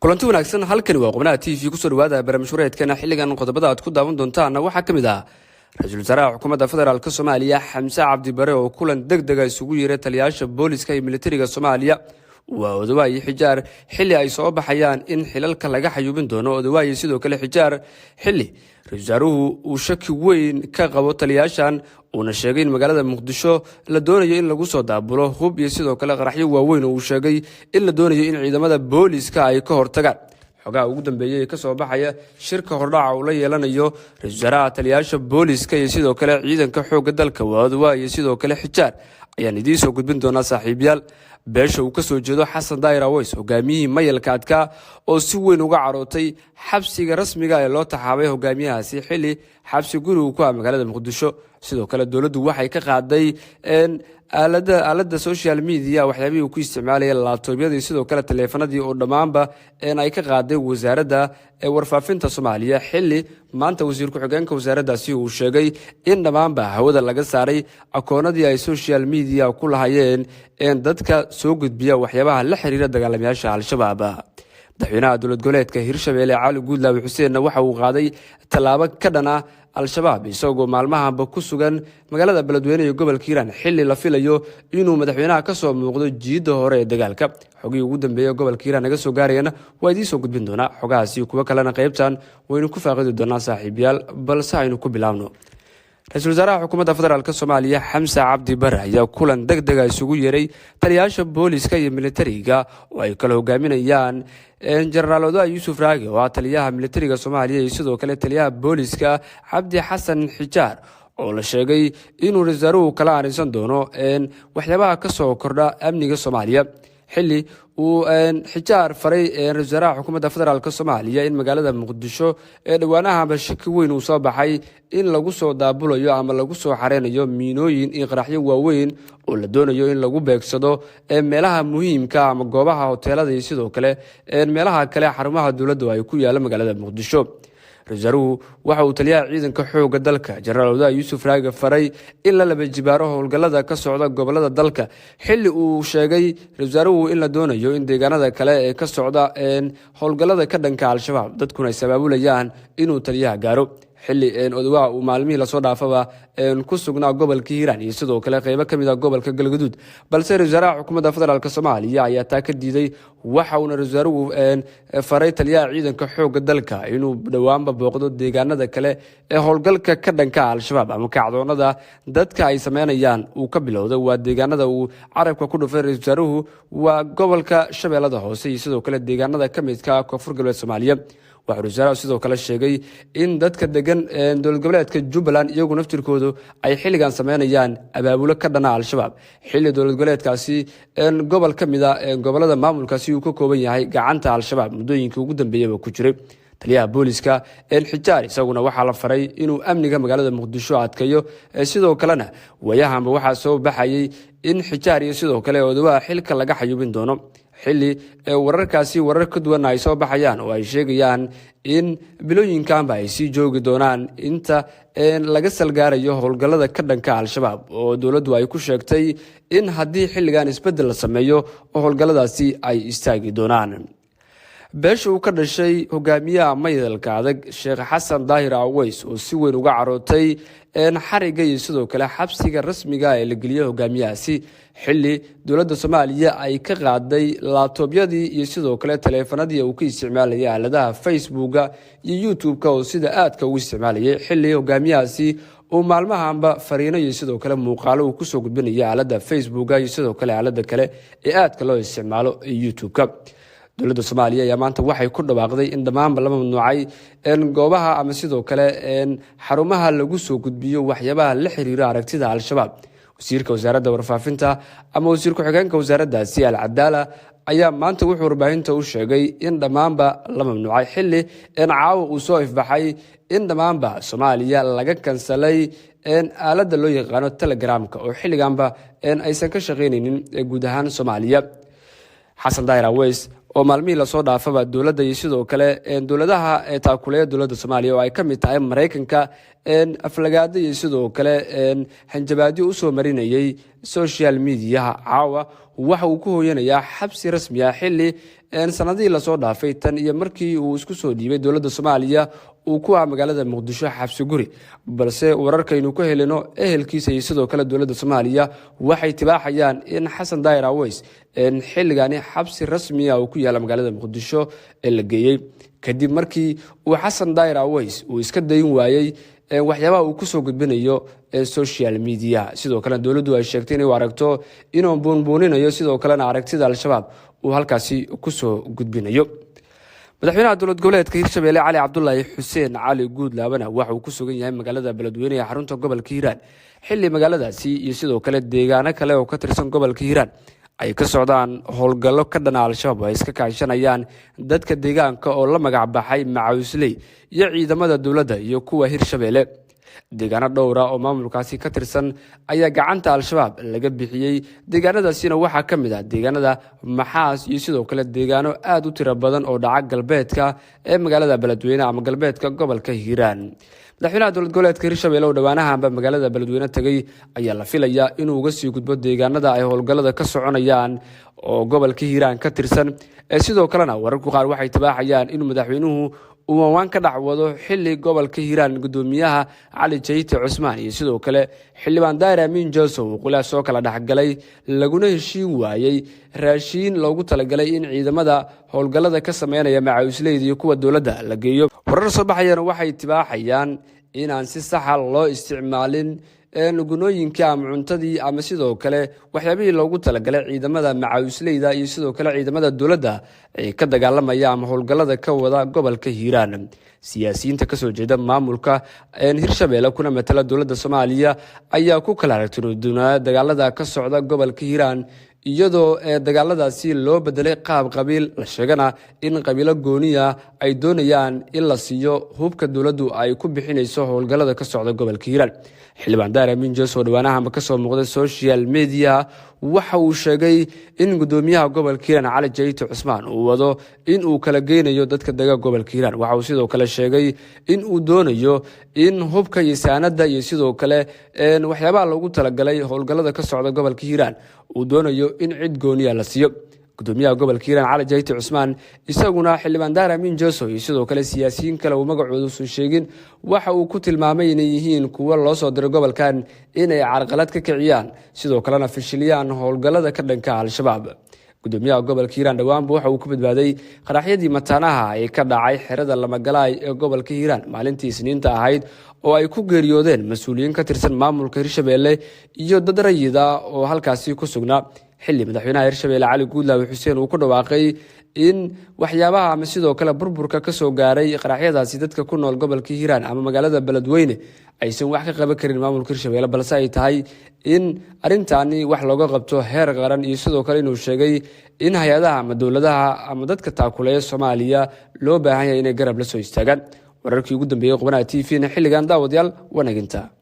kulanti wanaagsan halkani waa qubnaha TV ku soo dhawaada barnaamijyadeena xilligan qodobada aad ku daawan doontaan waxa kamid ah Ra'iisul Wasaaraha Xukuumadda Federaalka Soomaaliya Xamse Cabdi Bare oo kulan degdeg ah isugu yeeray taliyayaasha booliska iyo militariga Soomaaliya waa Odawaye Xijaar xilli ay soo baxayaan in xilalka laga xayuubin doono Odawaye sidoo kale Xijaar xilli Ra'iisul Wasaaruhu uu shaki weyn ka qabo taliyayaashan una sheegay in magaalada Muqdisho la doonayo in lagu soo daabulo hub iyo sidoo kale qaraxyo waaweyn oo uu sheegay in la doonayo in ciidamada booliska ay ka hortagaan xogaha ugu dambeeyay ka soo baxaya shirka hordhaca uu la yeelanayo Ra'iisul Wasaaraha taliyayaasha booliska iyo sidoo kale ciidanka xoogga dalka Odawaye sidoo kale Xijaar ayaan idin soo gudbin doonaa saaxiibayaal beesha uu ka soo jeedo Xasan Daahir Aweys hogaamiyihii mayalka adkaa oo si weyn uga carootay xabsiga rasmiga ee loo taxaabay hogaamiyahaasi xilli xabsi guriga ku ah magaalada Muqdisho sidoo kale dawladdu waxay ka qaaday aalada social media waxyaabihii ku isticmaalayay laptopyada sidoo kale taleefanadii oo dhamaanba ay ka qaaday wasaaradda warfaafinta Soomaaliya xilli maanta wasiirku xigeenka wasaaraddaasi uu sheegay in dhamaanba hawada laga saaray akoonadii ay social media ku lahaayeen dadka soo gudbiya waxyaabaha la xiriira dagaalamayaasha Al-Shabaab madaxweynaha dowlad goboleedka Hirshabelle Cali Guudlaawe Xuseen waxa uu qaaday talaabo ka dhan ah Al-Shabaab isagoo maalmahanba ku sugan magaalada Beledweyne ee gobolka Hiiraan xilli la filayo inuu madaxweynaha ka soo muuqdo jiida hore ee dagaalka xogii ugu dambeeyay gobolka Hiiraan naga soo gaarayna waa idin soo gudbin doonaa xogahaasi kuwa kalena qaybtan waynu ku faaqidi doonaa saaxiibayaal balse aynu ku bilaabno Ra'iisul Wasaaraha Xukuumadda Federaalka Soomaaliya Xamse Cabdi Bare ayaa kulan degdeg ah isugu yeeray taliyayaasha booliska iyo militariga oo ay kala hogaaminayaan General Odawaye Yuusuf Raage oo taliyaha militariga Soomaaliya iyo sidoo kale taliyaha booliska Cabdi Xasan Xijaar oo la sheegay inuu Ra'iisul Wasaaruhu kala arinsan doono waxyaabaha ka soo kordha amniga Soomaaliya xilli uu Xijaar faray Ra'iisul Wasaaraha Xukuumadda Federaalka Soomaaliya in magaalada Muqdisho dhawaanaha shaki weyn uu soo baxay in lagu soo daabulayo ama lagu soo xareynayo miinooyin iyo qaraxyo waaweyn oo la doonayo in lagu beegsado meelaha muhiimka ama goobaha hoteelada iyo sidoo kale meelaha kale xarumaha dawladda ay ku yaala magaalada Muqdisho Ra'iisul waxa uu taliyaha ciidanka xoogga dalka General Odawaye Yuusuf Raage faray in la laba jibaaro howlgallada ka socda gobolada dalka xilli uu sheegay Ra'iisul in la doonayo in deegaanada kale ee ka socda howlgallada ka dhanka Al-Shabaab dadkuna ay sabaabulayaan inuu taliyaha gaaro xilli Odawaye uu maalmihii la soo dhaafaba ku sugnaa gobolka Hiiraan iyo sidoo kale qaybo kamid ah gobolka Galgaduud balse Ra'iisul Wasaaraha Xukuumadda Federaalka Soomaaliya ayaa taa ka diiday waxa uu Ra'iisul faray taliyaha ciidanka xoogga dalka inuu dhawaanba booqdo deegaanada kale ee howlgalka ka dhanka Al-Shabaab ama kacdoonada dadka ay sameynayaan uu ka bilowday waa deegaanada uu carabka ku dhufay Ra'iisul Wasaaruhu waa gobolka Shabeellada Hoose iyo sidoo kale deegaanada kamidka ah Koonfur Galbeed Soomaaliya waxa Ra'iisul sidoo kale sheegay in dadka degan dowlad goboleedka Jubbaland iyagu naftirkoodu ay xilligan sameynayaan abaabulo ka dhana Al-Shabaab xilli dowlad goboleedkaasi gobol kamid ah gobolada maamulkaasi uu ka kooban yahay gacanta Al-Shabaab muddooyinkii ugu dambeeyay ku jiray taliyaha booliska Xijaar isaguna waxa la faray inuu amniga magaalada Muqdisho adkeeyo sidoo kalena wayahanba waxa soo baxayay in Xijaar iyo sidoo kale Odawaye xilka laga xayuubin doono xilli wararkaasi warar ka duwan ay soo baxayaan oo ay sheegayaan in bilooyinkanba ay sii joogi doonaan inta laga salgaarayo howlgallada ka dhanka Al-Shabaab oo dawladdu ay ku sheegtay in haddii xilligan isbedel la sameeyo howlgalladaasi ay istaagi doonaan beesha uu ka dhashay hogaamiyaha mayalka adag Sheekh Xasan Daahir Aweys oo si weyn uga carootay xariga iyo sidoo kale xabsiga rasmiga ee la geliyay hogaamiyahaasi xilli dawladda Soomaaliya ay ka qaaday laptopyadii iyo sidoo kale taleefanadii uu ka isticmaalayay aaladaha Facebook-ga iyo YouTube-ka oo sida aadka ugu isticmaalayay xilli hogaamiyahaasi oo maalmahanba fariino iyo sidoo kale muuqaalo uu ku soo gudbinayay aalada Facebook-ga iyo sidoo kale aalada kale ee aadka loo isticmaalo YouTube-ka dawladda Soomaaliya ayaa maanta waxay ku dhawaaqday in dhamaanba la mamnuucay goobaha ama sidoo kale xarumaha lagu soo gudbiyo waxyaabaha la xiriira aragtida Al-Shabaab wasiirka wasaaradda warfaafinta ama wasiirka xigeenka wasaaraddaasi Al-Cadaala ayaa maanta wuxuu warbaahinta u sheegay in dhamaanba la mamnuucay xilli caawa uu soo ifbaxay in dhamaanba Soomaaliya laga kansalay aalada loo yaqaano Telegram-ka oo xilliganba aysan ka shaqeynaynin guud ahaan Soomaaliya Xasan Daahir Aweys oo maalmihii la soo dhaafaba dawladda iyo sidoo kale dawladaha taakuleeya dawladda Soomaaliya oo ay kamid tahay Mareykanka aflagaada iyo sidoo kale hanjabaadyo u soo marinayay social media caawa waxa uu ku hooyanayaa xabsi rasmi ah xilli sanadihii lasoo dhaafay tan iyo markii uu isku soo dhiibay dowladda Soomaaliya uu ku ah magaalada Muqdisho xabsi guri, balse wararkaynu ka helino ehelkiisa iyo sidoo kale dowladda Soomaaliya waxay tibaaxayaan in Xasan Daahir Aweys xilligani xabsi rasmi ah uu ku yaala magaalada Muqdisho la geeyay kadib markii uu Xasan Daahir Aweys uu iska dayn waayay waxyaabaha uu ku soo gudbinayo social media. sidoo kale dowladdu ay sheegtay inay aragto inuu buunbuuninayo sidoo kalena aragtida al-shabaab uu halkaasi ku soo gudbinayo. madaxweynaha dowlad goboleedka Hirshabelle Cali Cabdullaahi Xuseen Cali Guudlaabana waxa uu ku sugan yahay magaalada Beledweyne ee xarunta gobolka Hiiraan xilli magaaladaasi iyo sidoo kale deegaano kale oo ka tirsan gobolka Hiiraan ay ka socdaan howlgallo ka dhan al-shabaab ay iska kaashanayaan dadka deegaanka oo la magac baxay Macawisley iyo ciidamada dowladda iyo kuwa Hirshabelle. deegaano dhowr ah oo maamulkaasi ka tirsan ayaa gacanta al-shabaab laga bixiyay. deegaanadaasina waxaa ka mid ah deegaanada Maxaas iyo sidoo kale deegaano aad u tiro badan oo dhaca galbeedka ee magaalada Beledweyne ama galbeedka gobolka Hiiraan. madaxweynaha dowlad goboleedka Hirshabelle oo dhawaanahanba magaalada Beledweyne tagay ayaa la filayaa inuu uga sii gudbo deegaanada ay howlgallada ka soconayaan oo gobolka Hiiraan ka tirsan. sidoo kalena wararku qaar waxay tibaaxayaan in madaxweynuhu uu waan ka dhacwado xilli gobolka Hiiraan gudoomiyaha Cali Jayte Cusmaan iyo sidoo kale xildhibaan Daahir Amiin Joosow qulaas soo kala dhaxgalay laguna heshiin waayay raashin loogu talagalay in ciidamada howlgallada ka sameeynaya Macawisleyda iyo kuwa dowladda la geeyo. warar soo baxayana waxay tibaaxayaan in aan si sax ah loo isticmaalin gunooyinka ama cuntadii ama sidoo kale waxyaabihii loogu talagalay ciidamada Macawisleyda iyo sidoo kale ciidamada dowladda ee ka dagaalamaya ama howlgallada ka wada gobolka Hiiraan. siyaasiyiinta ka soo jeeda maamulka Hirshabelle kuna matala dowladda Soomaaliya ayaa ku kala aragtiyay dagaalada ka socda gobolka Hiiraan iyadoo dagaaladaasi loo bedelay qaab qabiil la sheegana in qabiilo gooniya ay doonayaan in la siiyo hubka dowladdu ay ku bixinayso howlgallada ka socda gobolka Hiiraan. xildhibaan Daahir Amiin Joosow dhawaanahanba ka soo muuqday social media waxa uu sheegay in gudoomiyaha gobolka Hiiraan Cali Jayte Cusmaan uu wado in uu kala geynayo dadka degan gobolka Hiiraan. waxa uu sidoo kale sheegay in uu doonayo in hubka iyo saanada iyo sidoo kale waxyaabaha loogu talagalay howlgallada ka socda gobolka Hiiraan uu doonayo in cid gooniya la siiyo. gudoomiyaha gobolka Hiiraan Cali Jayte Cusmaan isaguna xildhibaan Daahir Amiin Joosow iyo sidoo kale siyaasiyiin kale oo magacooda soo sheegin waxa uu ku tilmaamay inay yihiin kuwa loo soo diray gobolkan inay carqalad ka kiciyaan sidoo kalena fashiliyaan howlgallada ka dhanka al-shabaab. gudoomiyaha gobolka Hiiraan dhawaanba waxa uu ku badbaaday qaraxyadii mataanaha ee ka dhacay xerada Lamagalaay ee gobolka Hiiraan maalintii Isniinta ahayd oo ay ku geeriyoodeen mas'uuliyiin ka tirsan maamulka Hirshabelle iyo dad rayid ah oo halkaasi ku sugnaa. xilli madaxweynaha Hirshabelle Cali Guudlaabe Xuseen uu ku dhawaaqay in waxyaabaha ama sidoo kale burburka ka soo gaaray qaraxyadaasi dadka ku nool gobolka Hiiraan ama magaalada Beledweyne aysan wax ka qaban karin maamulka Hirshabelle, balse ay tahay in arintani wax looga qabto heer qaran iyo sidoo kale inuu sheegay in hay'adaha ama dowladaha ama dadka taakuleeya Soomaaliya loo baahan yahay inay garab la soo istaagaan. wararkii ugu dambeeyay qubanaha TV xilligan daawadayaal wanaginta.